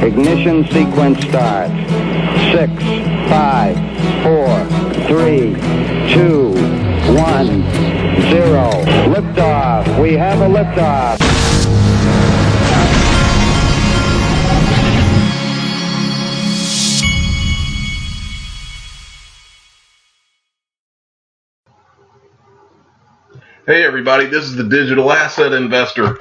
Ignition sequence starts. 6, 5, 4, 3, 2, 1, 0. Liftoff. We have a liftoff. Hey everybody, this is the Digital Asset Investor,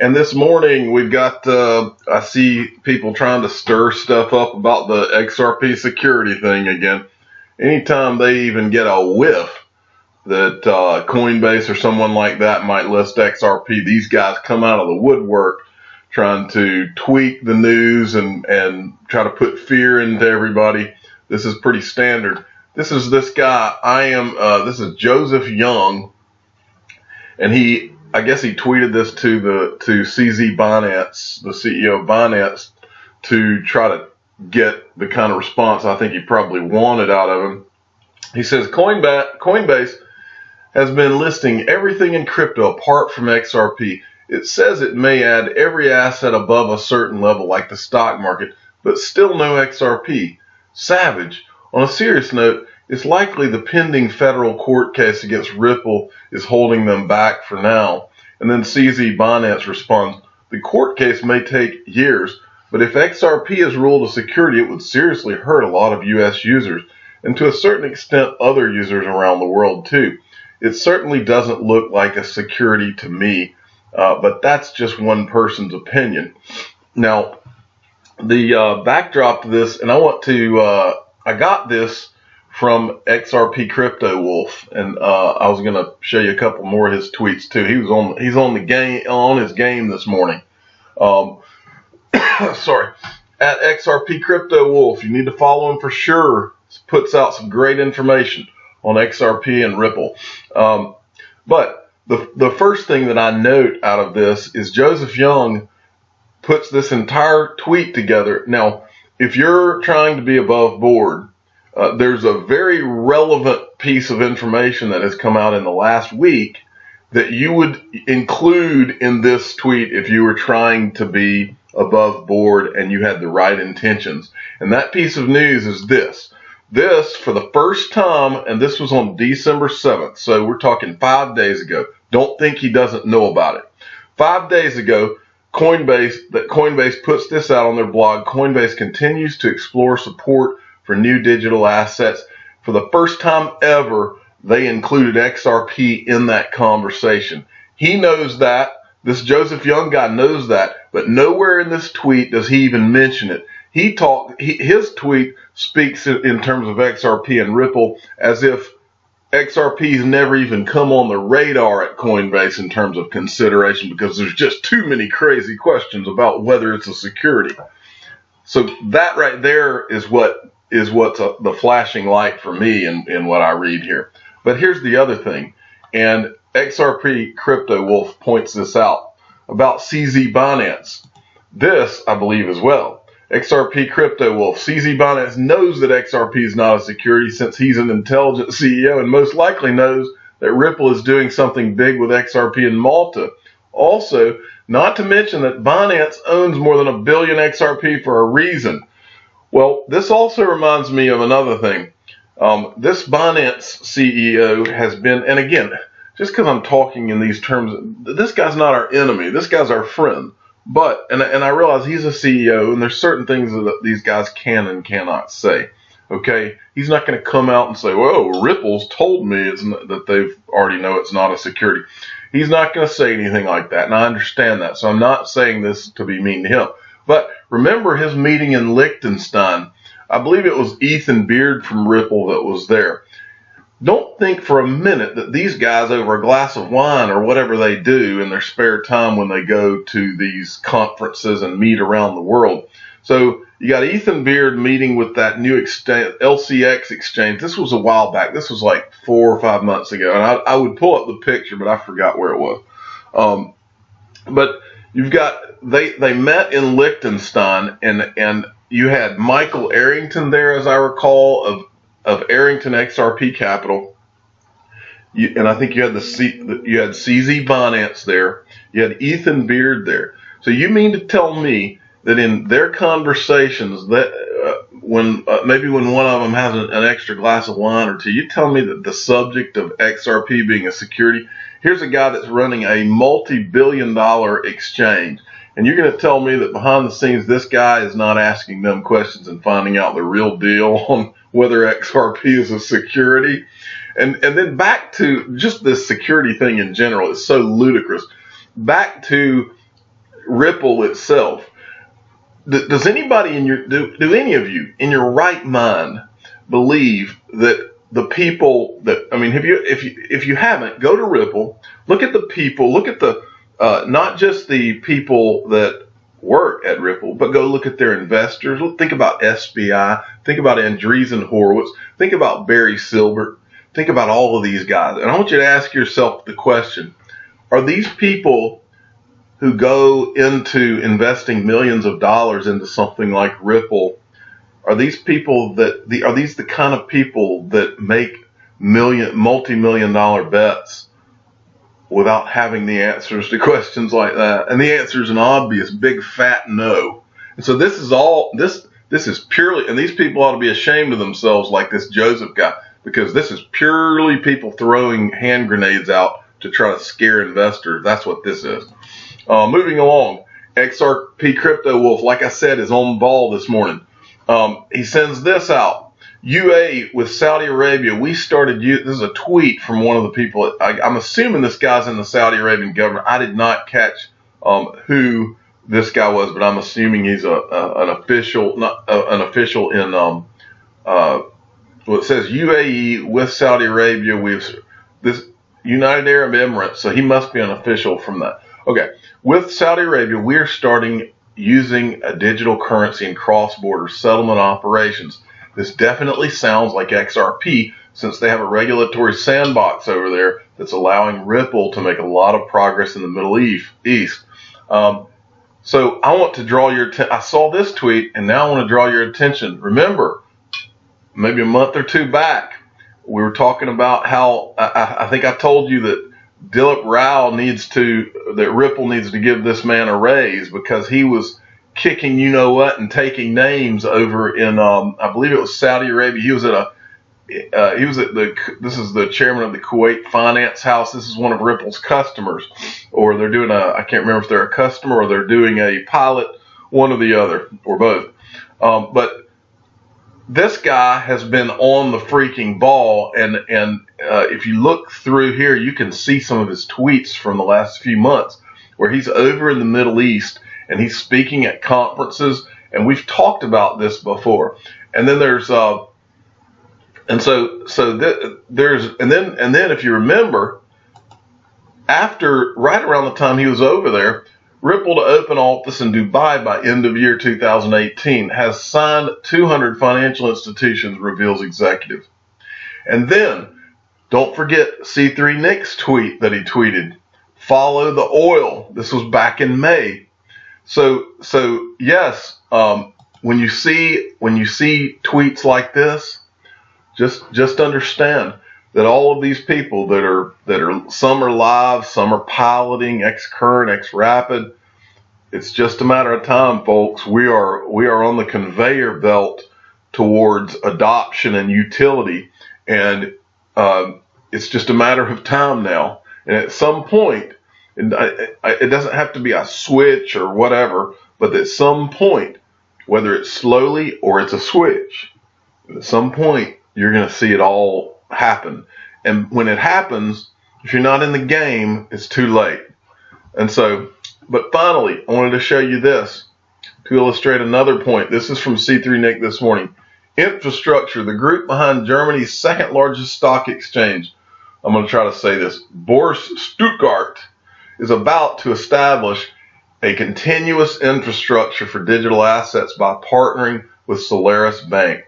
and this morning we've got, I see people trying to stir stuff up about the XRP security thing again. Anytime they even get a whiff that Coinbase or someone like that might list XRP, these guys come out of the woodwork trying to tweak the news and try to put fear into everybody. This is pretty standard. This is this guy, this is Joseph Young. And I guess he tweeted this to CZ Binance, the CEO of Binance, to try to get the kind of response I think he probably wanted out of him. He says, Coinbase has been listing everything in crypto apart from XRP. It says it may add every asset above a certain level like the stock market, but still no XRP. Savage. On a serious note, it's likely the pending federal court case against Ripple is holding them back for now. And then CZ Binance responds, the court case may take years, but if XRP is ruled a security, it would seriously hurt a lot of U.S. users, and to a certain extent other users around the world too. It certainly doesn't look like a security to me, but that's just one person's opinion. Now, the backdrop to this, and I got this from XRP Crypto Wolf, and I was going to show you a couple more of his tweets too. He's on his game this morning. Sorry, at XRP Crypto Wolf, you need to follow him for sure. He puts out some great information on XRP and Ripple. But the first thing that I note out of this is Joseph Young puts this entire tweet together. Now, if you're trying to be above board, there's a very relevant piece of information that has come out in the last week that you would include in this tweet if you were trying to be above board and you had the right intentions. And that piece of news is this. This, for the first time, and this was on December 7th, so we're talking 5 days ago. Don't think he doesn't know about it. 5 days ago, Coinbase puts this out on their blog. Coinbase continues to explore support for new digital assets. For the first time ever, they included XRP in that conversation. He knows that. This Joseph Young guy knows that, but nowhere in this tweet does he even mention it. His tweet speaks in terms of XRP and Ripple as if XRP's never even come on the radar at Coinbase in terms of consideration, because there's just too many crazy questions about whether it's a security. So that right there is what's the flashing light for me in what I read here. But here's the other thing, and XRP Crypto Wolf points this out about CZ Binance. This, I believe as well. XRP Crypto Wolf. CZ Binance knows that XRP is not a security since he's an intelligent CEO and most likely knows that Ripple is doing something big with XRP in Malta. Also, not to mention that Binance owns more than 1 billion XRP for a reason. Well, this also reminds me of another thing. This Binance CEO has been, and again, just because I'm talking in these terms, this guy's not our enemy. This guy's our friend. But, and I realize he's a CEO, and there's certain things that these guys can and cannot say. Okay? He's not going to come out and say, well, Ripple's told me that they've already know it's not a security. He's not going to say anything like that, and I understand that. So I'm not saying this to be mean to him. But remember his meeting in Liechtenstein. I believe it was Ethan Beard from Ripple that was there. Don't think for a minute that these guys over a glass of wine or whatever they do in their spare time when they go to these conferences and meet around the world. So you got Ethan Beard meeting with that new exchange, LCX exchange. This was a while back. This was like 4 or 5 months ago. And I would pull up the picture, but I forgot where it was. But you've got, they met in Liechtenstein, and you had Michael Arrington there, as I recall, of Arrington XRP Capital, and I think you had CZ Binance there. You had Ethan Beard there. So you mean to tell me that in their conversations, that when maybe when one of them has an extra glass of wine or two, you tell me that the subject of XRP being a security, here's a guy that's running a multi-billion-dollar exchange, and you're going to tell me that behind the scenes this guy is not asking them questions and finding out the real deal on whether XRP is a security? And then back to just this security thing in general, it's so ludicrous. Back to Ripple itself. Does anybody do any of you in your right mind believe that the people that, I mean, if you haven't, go to Ripple, look at the people, look at the not just the people that work at Ripple, but go look at their investors. Think about SBI, think about Andreessen Horowitz, think about Barry Silbert, think about all of these guys. And I want you to ask yourself the question, are these people who go into investing millions of dollars into something like Ripple, are these people are these the kind of people that make multi-million dollar bets without having the answers to questions like that? And the answer is an obvious big fat no. And so this is purely, and these people ought to be ashamed of themselves like this Joseph guy, because this is purely people throwing hand grenades out to try to scare investors. That's what this is. Moving along, XRP Crypto Wolf, like I said, is on ball this morning. He sends this out. UA with Saudi Arabia, we started, this is a tweet from one of the people, I'm assuming this guy's in the Saudi Arabian government. I did not catch who this guy was, but I'm assuming he's an official, in, well, it says UAE with Saudi Arabia, this United Arab Emirates, so he must be an official from that. Okay, with Saudi Arabia, we are starting using a digital currency in cross-border settlement operations. This definitely sounds like XRP, since they have a regulatory sandbox over there that's allowing Ripple to make a lot of progress in the Middle East. So I want to draw your attention. I saw this tweet, and now I want to draw your attention. Remember, maybe a month or two back, we were talking about how I think I told you that Dilip Rao that Ripple needs to give this man a raise because he was kicking you know what and taking names over in I believe it was Saudi Arabia. This is the chairman of the Kuwait Finance House. This is one of Ripple's customers, or they're doing I can't remember if they're a customer or they're doing a pilot, one or the other, or both. But this guy has been on the freaking ball, and if you look through here, you can see some of his tweets from the last few months where he's over in the Middle East and he's speaking at conferences, and we've talked about this before. And then there's there's and then if you remember, right around the time he was over there, Ripple to open office in Dubai by end of year 2018, has signed 200 financial institutions, reveals executive. And then, don't forget C3 Nick's tweet that he tweeted, follow the oil. This was back in May. So yes, when you see tweets like this, just understand that all of these people that are some are live, some are piloting, X-Current, X-Rapid. It's just a matter of time, folks. We are on the conveyor belt towards adoption and utility, and it's just a matter of time now. And at some point, it doesn't have to be a switch or whatever, but at some point, whether it's slowly or it's a switch, at some point you're going to see it all happen. And when it happens, if you're not in the game, it's too late. And so, but finally, I wanted to show you this to illustrate another point. This is from C3 Nick this morning. Infrastructure, the group behind Germany's second largest stock exchange. I'm going to try to say this. Börse Stuttgart is about to establish a continuous infrastructure for digital assets by partnering with Solaris Bank.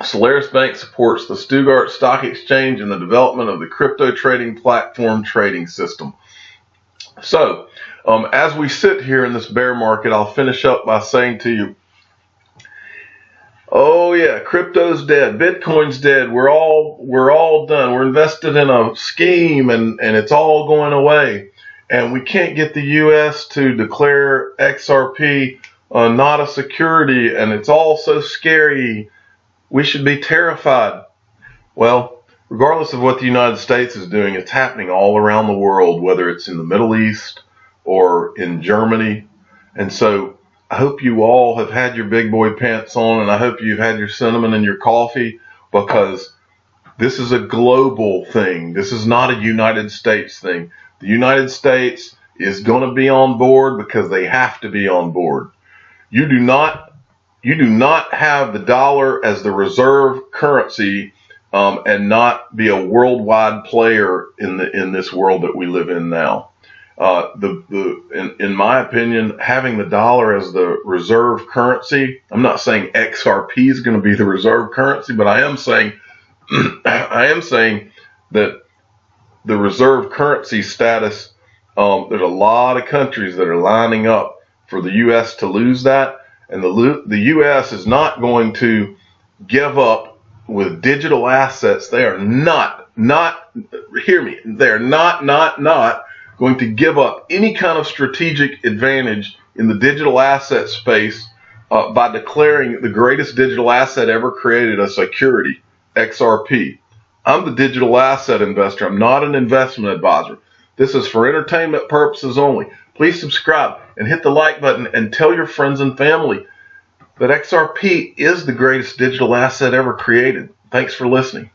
Solaris Bank supports the Stuttgart Stock Exchange in the development of the crypto trading platform trading system. So, as we sit here in this bear market, I'll finish up by saying to you, oh yeah, crypto's dead, Bitcoin's dead, we're all done, we're invested in a scheme and it's all going away. And we can't get the U.S. to declare XRP not a security, and it's all so scary. We should be terrified. Well, regardless of what the United States is doing, it's happening all around the world, whether it's in the Middle East or in Germany. And so I hope you all have had your big boy pants on, and I hope you've had your cinnamon and your coffee, because this is a global thing. This is not a United States thing. The United States is going to be on board because they have to be on board. You do not have the dollar as the reserve currency and not be a worldwide player in this world that we live in now. In my opinion, having the dollar as the reserve currency, I'm not saying XRP is going to be the reserve currency, but I am saying that the reserve currency status, there's a lot of countries that are lining up for the U.S. to lose that, and the U.S. is not going to give up with digital assets. They are not hear me. They are not going to give up any kind of strategic advantage in the digital asset space by declaring the greatest digital asset ever created a security, XRP. I'm the digital asset investor. I'm not an investment advisor. This is for entertainment purposes only. Please subscribe and hit the like button and tell your friends and family that XRP is the greatest digital asset ever created. Thanks for listening.